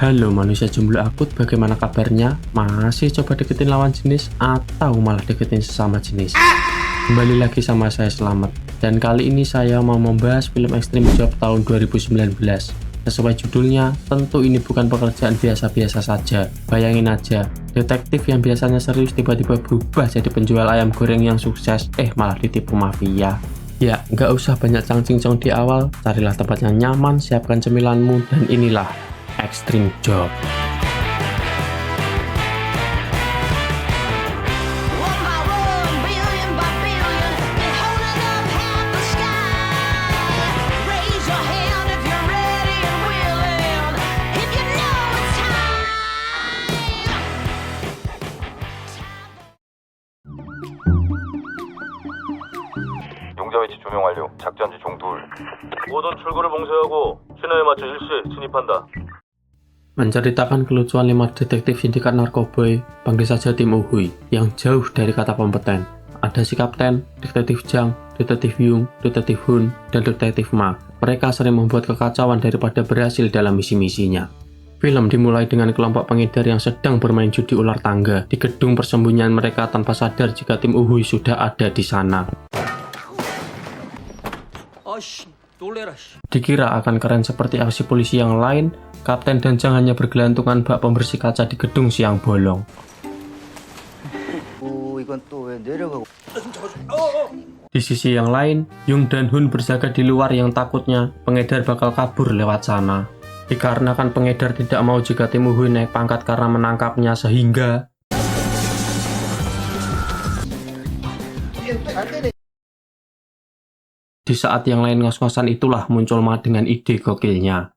Halo manusia jomblo akut, bagaimana kabarnya? Masih coba deketin lawan jenis atau malah deketin sesama jenis? Kembali lagi sama saya Selamat. Dan kali ini saya mau membahas film Extreme Job tahun 2019. Sesuai judulnya, tentu ini bukan pekerjaan biasa-biasa saja. Bayangin aja, detektif yang biasanya serius tiba-tiba berubah jadi penjual ayam goreng yang sukses, malah ditipu mafia. Ya, nggak usah banyak cang-cincong di awal, carilah tempat yang nyaman, siapkan cemilanmu, dan inilah Extreme Job. 용자 위치 조명 완료. 작전지 종둘. 모든 출구를 봉쇄하고 신호에 맞춰 일시에 진입한다. Menceritakan kelucuan 5 detektif sindikat narkoba, panggil saja tim Uhui, yang jauh dari kata kompeten. Ada si Kapten, Detektif Jang, Detektif Yung, Detektif Hun, dan Detektif Ma. Mereka sering membuat kekacauan daripada berhasil dalam misi-misinya. Film dimulai dengan kelompok pengedar yang sedang bermain judi ular tangga di gedung persembunyian mereka tanpa sadar jika tim Uhui sudah ada di sana. Dikira akan keren seperti aksi polisi yang lain, Kapten dan Jang hanya bergelantungan bak pembersih kaca di gedung siang bolong. Di sisi yang lain, Yung dan Hun berjaga di luar yang takutnya pengedar bakal kabur lewat sana. Dikarenakan pengedar tidak mau jika tim Uhui naik pangkat karena menangkapnya sehingga di saat yang lain ngos-ngosan itulah muncul Ma dengan ide gokilnya.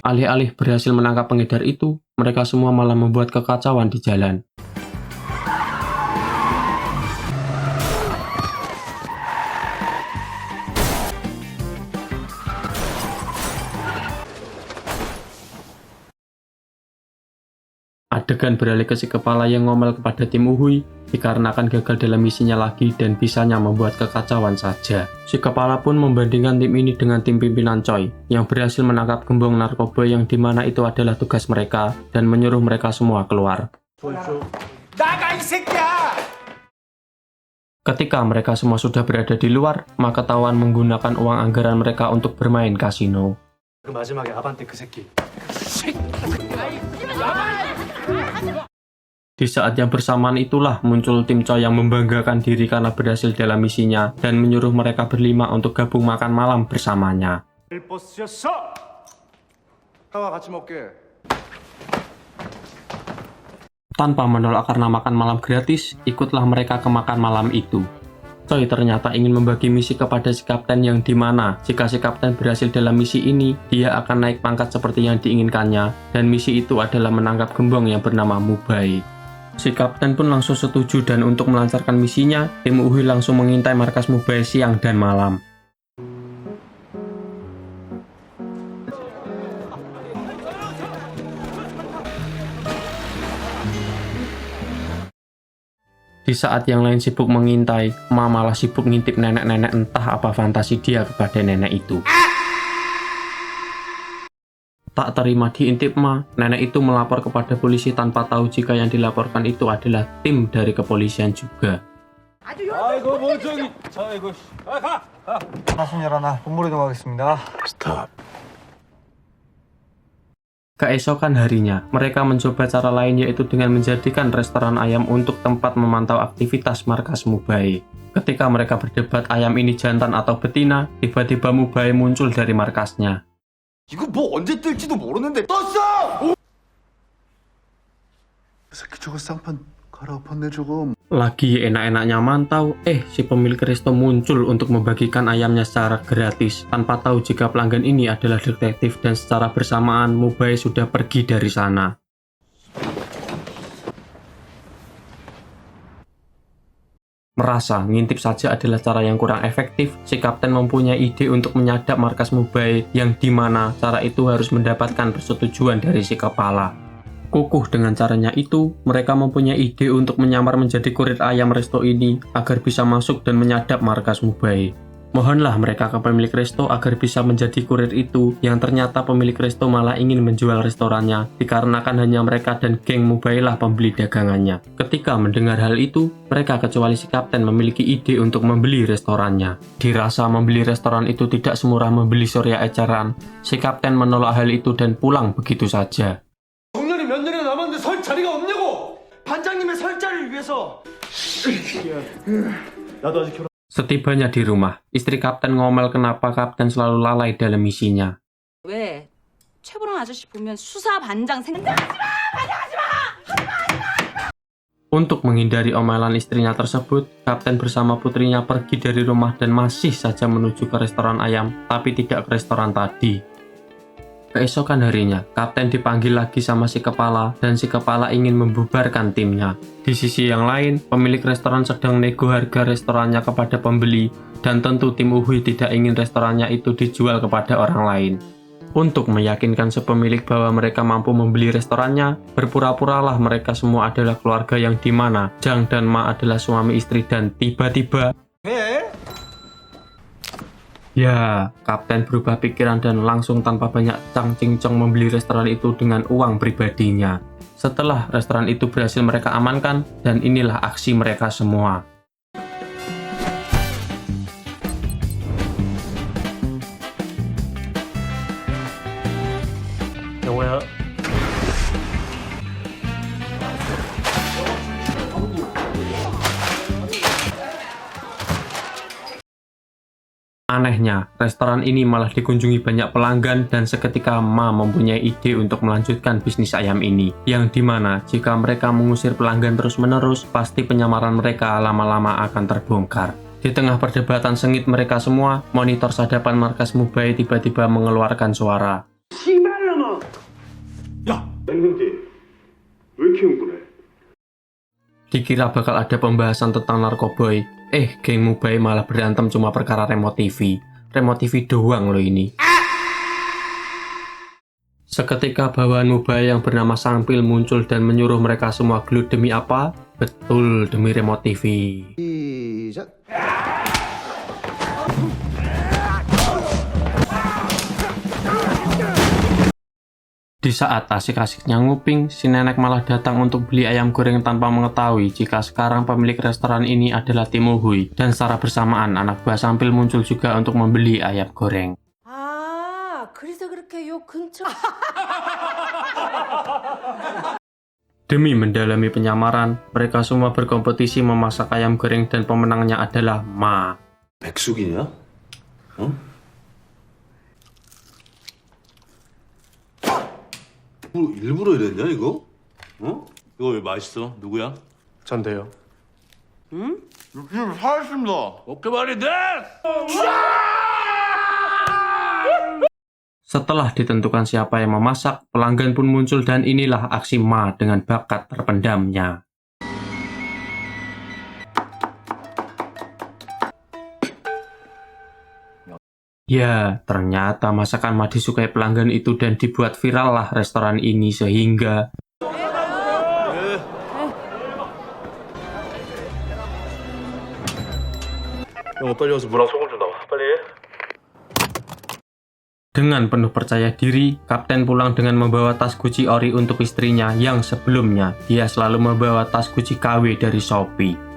Alih-alih berhasil menangkap pengedar itu, mereka semua malah membuat kekacauan di jalan. Adegan beralih ke si kepala yang ngomel kepada tim Uhui dikarenakan gagal dalam misinya lagi dan bisanya membuat kekacauan saja. Si kepala pun membandingkan tim ini dengan tim pimpinan Choi yang berhasil menangkap gembong narkoba yang dimana itu adalah tugas mereka dan menyuruh mereka semua keluar. Ketika mereka semua sudah berada di luar, maka ketahuan menggunakan uang anggaran mereka untuk bermain kasino. Di saat yang bersamaan itulah muncul tim Choi yang membanggakan diri karena berhasil dalam misinya dan menyuruh mereka berlima untuk gabung makan malam bersamanya. Tanpa menolak karena makan malam gratis, ikutlah mereka ke makan malam itu. Choi ternyata ingin membagi misi kepada si Kapten yang dimana jika si Kapten berhasil dalam misi ini, dia akan naik pangkat seperti yang diinginkannya, dan misi itu adalah menangkap gembong yang bernama Mubai. Si Kapten pun langsung setuju dan untuk melancarkan misinya, tim Uhui langsung mengintai markas Mubai siang dan malam. Di saat yang lain sibuk mengintai, Ma malah sibuk ngintip nenek-nenek entah apa fantasi dia kepada nenek itu. Tak terima diintip Ma, nenek itu melapor kepada polisi tanpa tahu jika yang dilaporkan itu adalah tim dari kepolisian juga. Keesokan harinya, mereka mencoba cara lain yaitu dengan menjadikan restoran ayam untuk tempat memantau aktivitas markas Mubai. Ketika mereka berdebat ayam ini jantan atau betina, tiba-tiba Mubai muncul dari markasnya. 이거 뭐 언제 뜰지도 모르는데 떴어! 새끼 저거 쌍판 갈아엎었네 저거. Lagi enak-enaknya mantau, si pemilik resto muncul untuk membagikan ayamnya secara gratis tanpa tahu jika pelanggan ini adalah detektif dan secara bersamaan Mubai sudah pergi dari sana. Merasa ngintip saja adalah cara yang kurang efektif, si Kapten mempunyai ide untuk menyadap markas Mubai yang dimana cara itu harus mendapatkan persetujuan dari si kepala. Kukuh dengan caranya itu, mereka mempunyai ide untuk menyamar menjadi kurir ayam resto ini agar bisa masuk dan menyadap markas Mubai. Mohonlah mereka ke pemilik resto agar bisa menjadi kurir itu, yang ternyata pemilik resto malah ingin menjual restorannya dikarenakan hanya mereka dan geng Mubai lah pembeli dagangannya. Ketika mendengar hal itu, mereka kecuali si kapten memiliki ide untuk membeli restorannya. Dirasa membeli restoran itu tidak semurah membeli Surya eceran, si kapten menolak hal itu dan pulang begitu saja. 정년이 몇 년이나 남았는데 설 자리가 없냐고! 반장님의 설 자리를 위해서! 나도 아직 결혼... Setibanya di rumah, istri kapten ngomel kenapa kapten selalu lalai dalam misinya. 왜? 최보랑 아저씨 보면 수사 반장 생각... Untuk menghindari omelan istrinya tersebut, kapten bersama putrinya pergi dari rumah dan masih saja menuju ke restoran ayam, tapi tidak ke restoran tadi. Keesokan harinya, kapten dipanggil lagi sama si kepala, dan si kepala ingin membubarkan timnya. Di sisi yang lain, pemilik restoran sedang nego harga restorannya kepada pembeli, dan tentu tim Uhui tidak ingin restorannya itu dijual kepada orang lain. Untuk meyakinkan si pemilik bahwa mereka mampu membeli restorannya, berpura-puralah mereka semua adalah keluarga yang dimana Jang dan Ma adalah suami istri dan tiba-tiba... Ya, kapten berubah pikiran dan langsung tanpa banyak cang-cincong membeli restoran itu dengan uang pribadinya. Setelah restoran itu berhasil mereka amankan, dan inilah aksi mereka semua. Anehnya, restoran ini malah dikunjungi banyak pelanggan dan seketika Ma mempunyai ide untuk melanjutkan bisnis ayam ini. Yang dimana jika mereka mengusir pelanggan terus-menerus, pasti penyamaran mereka lama-lama akan terbongkar. Di tengah perdebatan sengit mereka semua, monitor sadapan markas Mubai tiba-tiba mengeluarkan suara. Dikira bakal ada pembahasan tentang narkoboy, geng Mubai malah berantem cuma perkara remote TV. Remote TV doang loh ini. Seketika bawaan Mubai yang bernama Sangpil muncul dan menyuruh mereka semua gelut demi apa? Betul, demi remote TV. Di saat asik-asiknya nguping, si nenek malah datang untuk beli ayam goreng tanpa mengetahui jika sekarang pemilik restoran ini adalah Tim Uhui. Dan secara bersamaan, anak buah Sangpil muncul juga untuk membeli ayam goreng. 아, 그래서 그렇게 요 근처... Demi mendalami penyamaran, mereka semua berkompetisi memasak ayam goreng dan pemenangnya adalah Ma. 백숙이냐? 어? 일부러 이랬냐 이거? 어? 이거 왜 맛있어? 누구야? 전데요. 응? 지금 사왔습니다. 어깨 말이 돼! Setelah ditentukan siapa yang memasak, pelanggan pun muncul dan inilah aksi Ma dengan bakat terpendamnya. Ya, ternyata masakan Ma disukai pelanggan itu dan dibuat viral lah restoran ini sehingga... 형 빨리 와서 무랑 소금 좀 나와. 빨리. Dengan penuh percaya diri, kapten pulang dengan membawa tas Gucci ori untuk istrinya yang sebelumnya dia selalu membawa tas Gucci KW dari Shopee.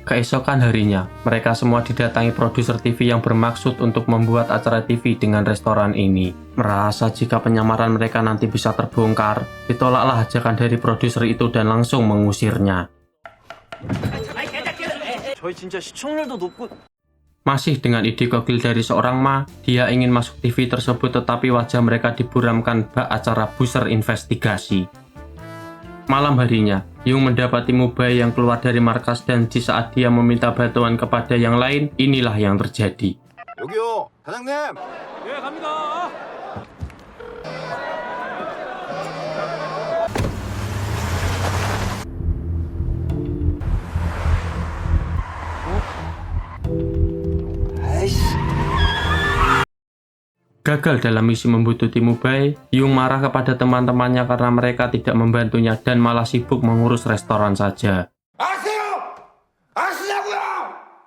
Keesokan harinya, mereka semua didatangi produser TV yang bermaksud untuk membuat acara TV dengan restoran ini. Merasa jika penyamaran mereka nanti bisa terbongkar, ditolaklah ajakan dari produser itu dan langsung mengusirnya. 저희 진짜 시청률도 높고... Masih dengan ide gokil dari seorang Ma, dia ingin masuk TV tersebut tetapi wajah mereka diburamkan bak acara buzzer investigasi. Malam harinya, Yung mendapati Mubai yang keluar dari markas dan di saat dia meminta bantuan kepada yang lain, inilah yang terjadi. 여기요, 사장님. 예, 갑니다. gagal dalam misi membuntuti Mubai, Yung marah kepada teman-temannya karena mereka tidak membantunya dan malah sibuk mengurus restoran saja.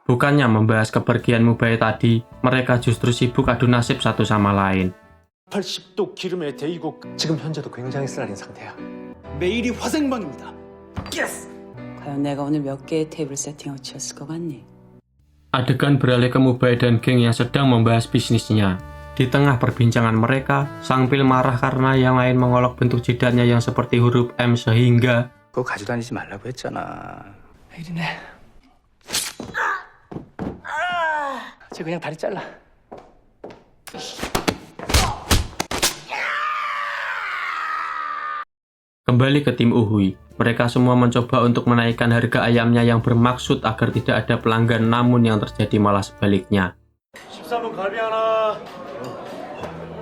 Bukannya membahas kepergian Mubai tadi, mereka justru sibuk adu nasib satu sama lain. 80도 기름에 데이고 지금 현재도 굉장히 쓰라린 상태야. 매일이 화생방입니다. 예스! 과연 내가 오늘 몇 개의 테이블 세팅을 치웠을 것 같니? Adegan beralih ke Mubai dan geng yang sedang membahas bisnisnya. Di tengah perbincangan mereka, Sang Pil marah karena yang lain mengolok bentuk jidatnya yang seperti huruf M sehingga 그거 가지고 다니지 말라고 했잖아. 이리네. 쟤 그냥 다리 잘라. kembali ke tim Uhui. Mereka semua mencoba untuk menaikkan harga ayamnya yang bermaksud agar tidak ada pelanggan, namun yang terjadi malah sebaliknya. 13번 갈비 하나.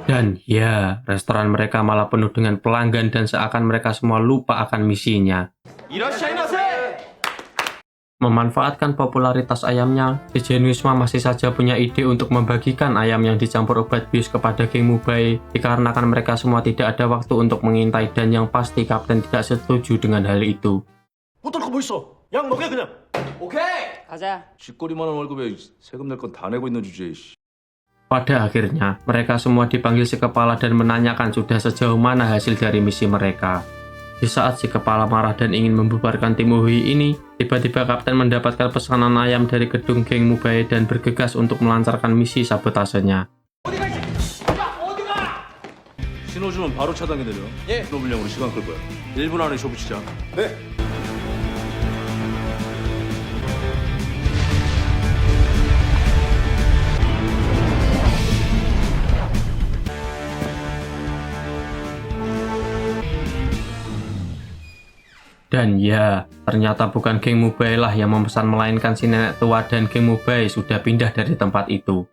Dan ya, restoran mereka malah penuh dengan pelanggan dan seakan mereka semua lupa akan misinya. 이라시아이마세! Memanfaatkan popularitas ayamnya, Jejen Wisma masih saja punya ide untuk membagikan ayam yang dicampur obat bius kepada geng Mubai, dikarenakan mereka semua tidak ada waktu untuk mengintai dan yang pasti Kapten tidak setuju dengan hal itu. 어떨 거 뭐 있어? 약 먹여 그냥. 오케이. 가자. 쥐꼬리만한 월급에 세금 낼 건 다 내고 있는 주제에. Pada akhirnya, mereka semua dipanggil si kepala dan menanyakan sudah sejauh mana hasil dari misi mereka. Di saat si kepala marah dan ingin membubarkan tim Uhui ini, tiba-tiba Kapten mendapatkan pesanan ayam dari gedung geng Mubai dan bergegas untuk melancarkan misi sabotasenya. 신호 주면 바로 차단해 내려. 예. 신호 불량으로 시간 끌 거야. 1분 안에 쇼 붙이자. 네. Dan ya, ternyata bukan geng Mubai lah yang memesan, melainkan si nenek tua dan geng Mubai sudah pindah dari tempat itu.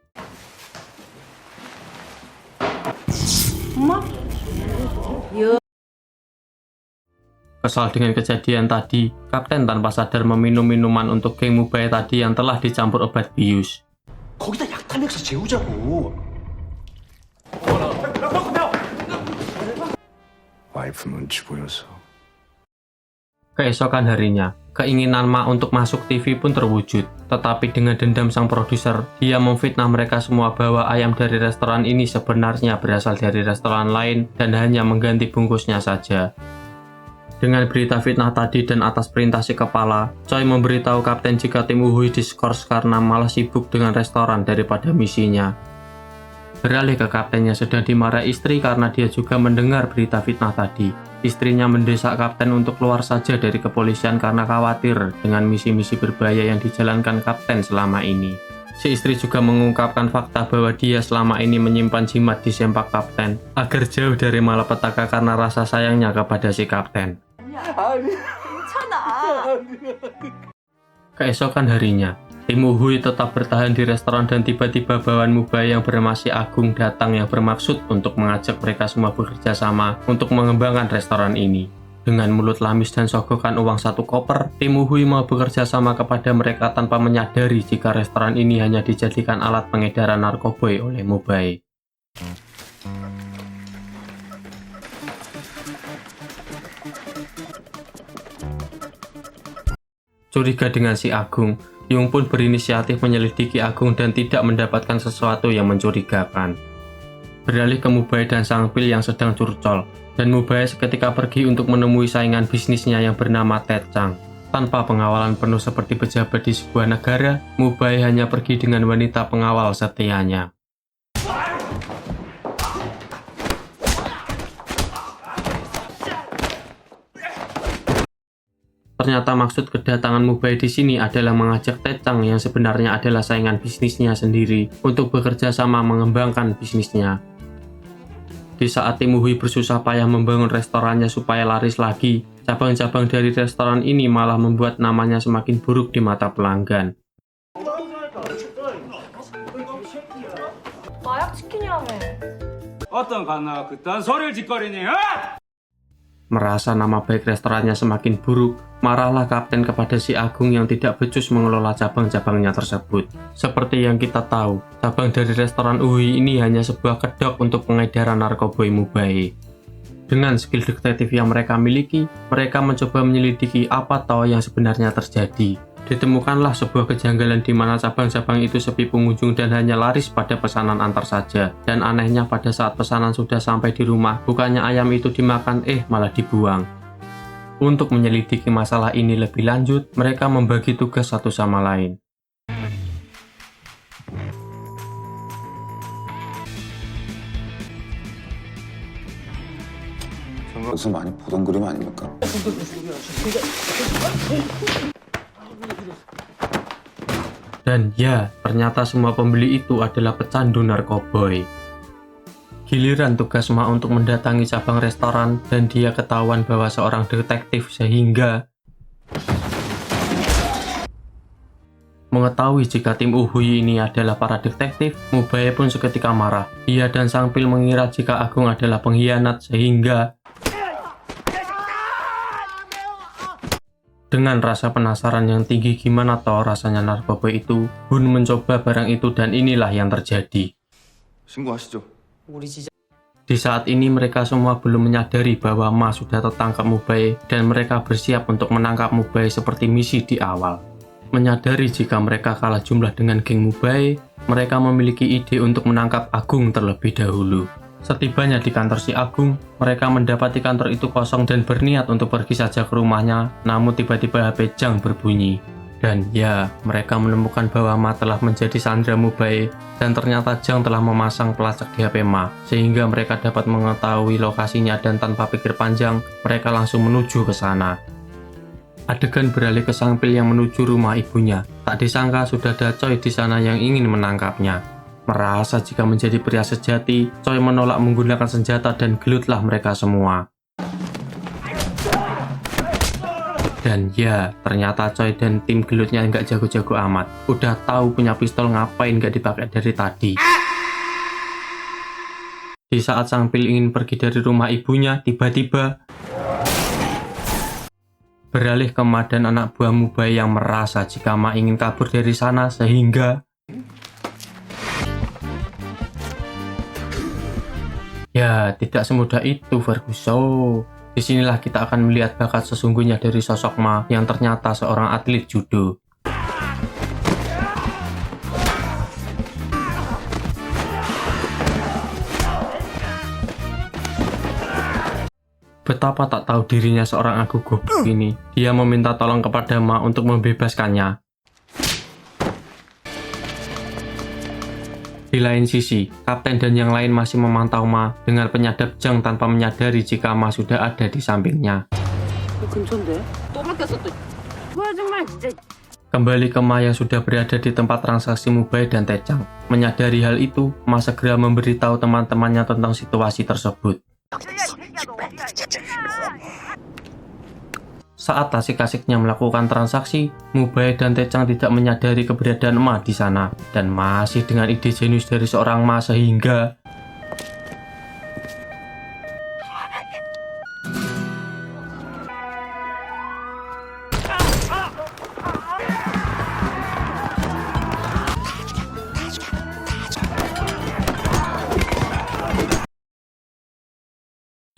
Kesal dengan kejadian tadi, Kapten tanpa sadar meminum minuman untuk geng Mubai tadi yang telah dicampur obat bius. 거기다 약탈 맥스 재우자고. 와이프 눈치 보여서. Keesokan harinya, keinginan Ma untuk masuk TV pun terwujud. Tetapi dengan dendam sang produser, dia memfitnah mereka semua bahwa ayam dari restoran ini sebenarnya berasal dari restoran lain dan hanya mengganti bungkusnya saja. Dengan berita fitnah tadi dan atas perintah si kepala, Choi memberitahu Kapten jika tim Uhui diskors karena malah sibuk dengan restoran daripada misinya. Beralih ke Kapten yang sedang dimarahi istri karena dia juga mendengar berita fitnah tadi. Istrinya mendesak Kapten untuk keluar saja dari kepolisian karena khawatir dengan misi-misi berbahaya yang dijalankan Kapten selama ini. Si istri juga mengungkapkan fakta bahwa dia selama ini menyimpan jimat di sempak Kapten agar jauh dari malapetaka karena rasa sayangnya kepada si Kapten. Keesokan harinya, tim Uhui tetap bertahan di restoran dan tiba-tiba bawahan Mubai yang bernama Si Agung datang yang bermaksud untuk mengajak mereka semua bekerja sama untuk mengembangkan restoran ini. Dengan mulut lamis dan sogokan uang 1 koper, tim Uhui mau bekerja sama kepada mereka tanpa menyadari jika restoran ini hanya dijadikan alat pengedaran narkoba oleh Mubai. Curiga dengan si Agung, Yung pun berinisiatif menyelidiki Agung dan tidak mendapatkan sesuatu yang mencurigakan. Beralih ke Mubai dan Sang Pil yang sedang curcol, dan Mubai seketika pergi untuk menemui saingan bisnisnya yang bernama Ted Chang. Tanpa pengawalan penuh seperti pejabat di sebuah negara, Mubai hanya pergi dengan wanita pengawal setianya. Ternyata maksud kedatangan Mubai di sini adalah mengajak Ted Chang yang sebenarnya adalah saingan bisnisnya sendiri untuk bekerja sama mengembangkan bisnisnya. Di saat tim Uhui bersusah payah membangun restorannya supaya laris lagi, cabang-cabang dari restoran ini malah membuat namanya semakin buruk di mata pelanggan. 마약 치킨이라며. 어떤 갓나가 그딴 소리를 짓거리니? Merasa nama baik restorannya semakin buruk, marahlah kapten kepada si Agung yang tidak becus mengelola cabang-cabangnya tersebut. Seperti yang kita tahu, cabang dari restoran Uhui ini hanya sebuah kedok untuk pengedaran narkoba Mubae. Dengan skill detektif yang mereka miliki, mereka mencoba menyelidiki apa tahu yang sebenarnya terjadi. Ditemukanlah sebuah kejanggalan di mana cabang-cabang itu sepi pengunjung dan hanya laris pada pesanan antar saja. Dan anehnya pada saat pesanan sudah sampai di rumah, bukannya ayam itu dimakan, malah dibuang. Untuk menyelidiki masalah ini lebih lanjut, mereka membagi tugas satu sama lain. 어디서 많이 보던 그림 아닙니까? Dan ya, ternyata semua pembeli itu adalah pecandu narkoboy. Giliran tugas Ma untuk mendatangi cabang restoran dan dia ketahuan bahwa seorang detektif sehingga mengetahui jika tim Uhui ini adalah para detektif, Mubae pun seketika marah. Dia dan Sang Pil mengira jika Agung adalah pengkhianat sehingga dengan rasa penasaran yang tinggi gimana toh rasanya narkoba itu, Hun mencoba barang itu dan inilah yang terjadi. 신고하시죠. Di saat ini mereka semua belum menyadari bahwa Ma sudah tertangkap Mubae dan mereka bersiap untuk menangkap Mubae seperti misi di awal. Menyadari jika mereka kalah jumlah dengan geng Mubae, mereka memiliki ide untuk menangkap Agung terlebih dahulu. Setibanya di kantor si Agung, mereka mendapati kantor itu kosong dan berniat untuk pergi saja ke rumahnya, namun tiba-tiba HP Jang berbunyi. Dan ya, mereka menemukan bahwa Ma telah menjadi sandera Mubae, dan ternyata Jang telah memasang pelacak di HP Ma, sehingga mereka dapat mengetahui lokasinya dan tanpa pikir panjang, mereka langsung menuju ke sana. Adegan beralih ke Sang Pil yang menuju rumah ibunya. Tak disangka sudah ada Choi di sana yang ingin menangkapnya. Merasa jika menjadi pria sejati, Choi menolak menggunakan senjata dan gelutlah mereka semua. Dan ya, ternyata Choi dan tim gelutnya nggak jago-jago amat. Udah tahu punya pistol ngapain nggak dipakai dari tadi. Di saat Sang Pil ingin pergi dari rumah ibunya, tiba-tiba beralih ke Ma dan anak buah Mubae yang merasa jika Ma ingin kabur dari sana sehingga ya, tidak semudah itu, Ferguson. Disinilah kita akan melihat bakat sesungguhnya dari sosok Ma yang ternyata seorang atlet judo. Betapa tak tahu dirinya seorang Agung goblok ini. Dia meminta tolong kepada Ma untuk membebaskannya. Di lain sisi, kapten dan yang lain masih memantau Ma dengan penyadap Jang tanpa menyadari jika Ma sudah ada di sampingnya. Kembali ke Ma yang sudah berada di tempat transaksi Mubae dan Taecang. Menyadari hal itu, Ma segera memberitahu teman-temannya tentang situasi tersebut. Saat asik-asiknya melakukan transaksi, Mubae dan Taecang tidak menyadari keberadaan Ma di sana dan masih dengan ide jenius dari seorang Ma sehingga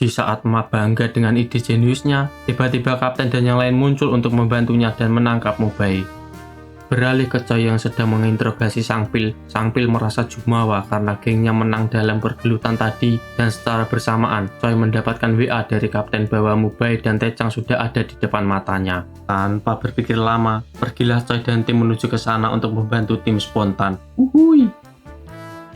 di saat Ma bangga dengan ide jeniusnya, tiba-tiba kapten dan yang lain muncul untuk membantunya dan menangkap Mubae. Beralih ke Choi yang sedang menginterogasi Sang Pil merasa jumawa karena gengnya menang dalam pergelutan tadi dan secara bersamaan Choi mendapatkan WA dari kapten bahwa Mubae dan Taecang sudah ada di depan matanya. Tanpa berpikir lama, pergilah Choi dan tim menuju ke sana untuk membantu tim spontan. Uhuy!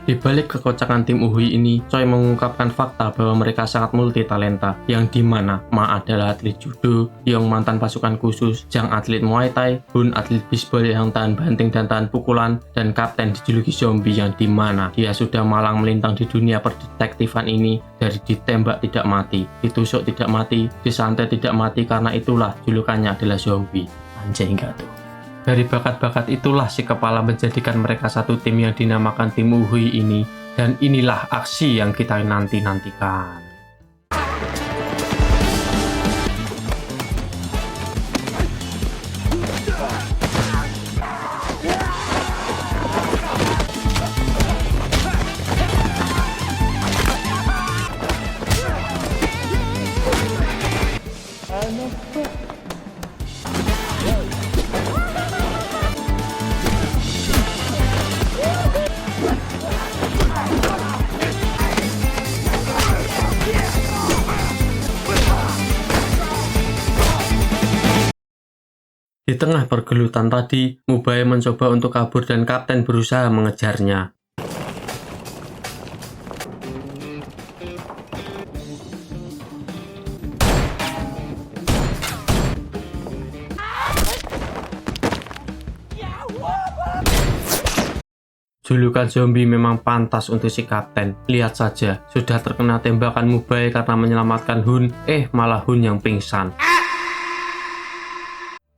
Di balik kekocakan tim Uhui ini, Choi mengungkapkan fakta bahwa mereka sangat multi talenta, yang dimana Ma adalah atlet judo, Yong mantan pasukan khusus, Jang atlet Muay Thai, Hun atlet bisbol yang tahan banting dan tahan pukulan, dan kapten dijuluki zombie yang dimana dia sudah malang melintang di dunia perdetektifan ini dari ditembak tidak mati, ditusuk tidak mati, disantet tidak mati, karena itulah julukannya adalah zombie. Anjay enggak tuh. Dari bakat-bakat itulah si kepala menjadikan mereka satu tim yang dinamakan tim Uhui ini, dan inilah aksi yang kita nanti-nantikan. Di tengah pergelutan tadi, Mubaya mencoba untuk kabur dan kapten berusaha mengejarnya. Julukan zombie memang pantas untuk si kapten. Lihat saja, sudah terkena tembakan Mubaya karena menyelamatkan Hun, malah Hun yang pingsan.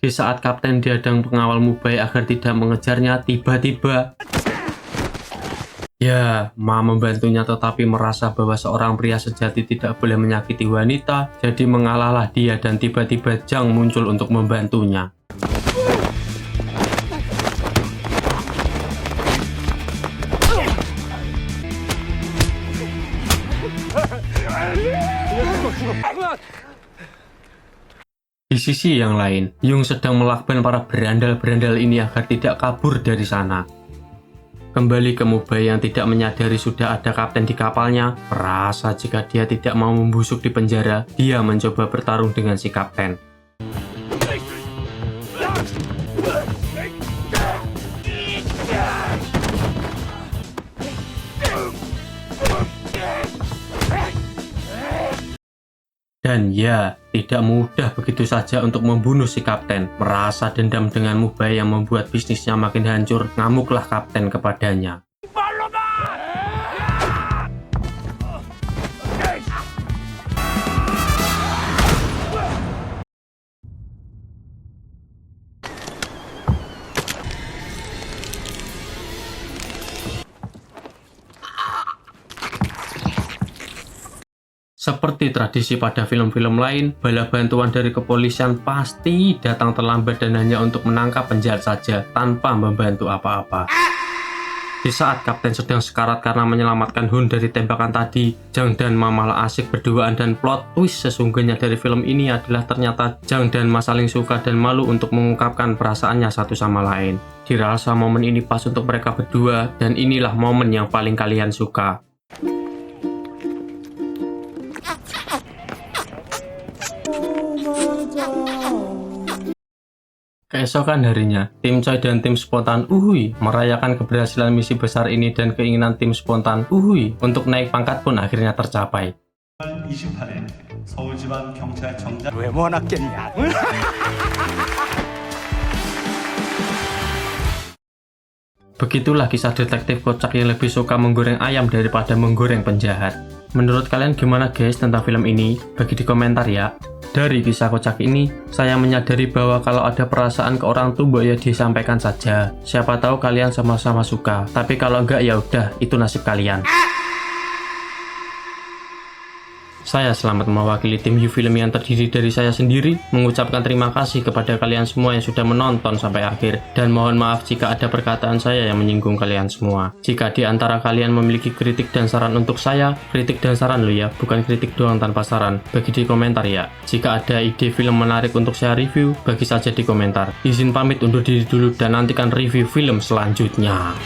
Di saat kapten dihadang pengawal Mubaya agar tidak mengejarnya, tiba-tiba Ma membantunya tetapi merasa bahwa seorang pria sejati tidak boleh menyakiti wanita, jadi mengalahlah dia dan tiba-tiba Jang muncul untuk membantunya. Di sisi yang lain, Yung sedang melakban para berandal-berandal ini agar tidak kabur dari sana. Kembali ke Mubaya yang tidak menyadari sudah ada kapten di kapalnya, merasa jika dia tidak mau membusuk di penjara, dia mencoba bertarung dengan si kapten. Dan tidak mudah begitu saja untuk membunuh si kapten. Merasa dendam dengan Mubaya yang membuat bisnisnya makin hancur, ngamuklah kapten kepadanya. Seperti tradisi pada film-film lain, bala bantuan dari kepolisian pasti datang terlambat dan hanya untuk menangkap penjahat saja, tanpa membantu apa-apa. Di saat kapten sedang sekarat karena menyelamatkan Hun dari tembakan tadi, Jang dan Ma malah asik berduaan dan plot twist sesungguhnya dari film ini adalah ternyata Jang dan Ma saling suka dan malu untuk mengungkapkan perasaannya satu sama lain. Dirasa momen ini pas untuk mereka berdua dan inilah momen yang paling kalian suka. Keesokan harinya, tim Choi dan tim spontan Uhui merayakan keberhasilan misi besar ini dan keinginan tim spontan Uhui untuk naik pangkat pun akhirnya tercapai. 28회 서울지방경찰청장 왜 원하겠냐? Begitulah kisah detektif kocak yang lebih suka menggoreng ayam daripada menggoreng penjahat. Menurut kalian gimana guys tentang film ini? Bagi di komentar ya. Dari kisah kocak ini, saya menyadari bahwa kalau ada perasaan ke orang tuh ya disampaikan saja. Siapa tahu kalian sama-sama suka, tapi kalau enggak ya udah, itu nasib kalian. Saya selamat mewakili tim U-Film yang terdiri dari saya sendiri, mengucapkan terima kasih kepada kalian semua yang sudah menonton sampai akhir, dan mohon maaf jika ada perkataan saya yang menyinggung kalian semua. Jika di antara kalian memiliki kritik dan saran untuk saya, kritik dan saran lo ya, bukan kritik doang tanpa saran, bagi di komentar ya. Jika ada ide film menarik untuk saya review, bagi saja di komentar. Izin pamit undur diri dulu dan nantikan review film selanjutnya.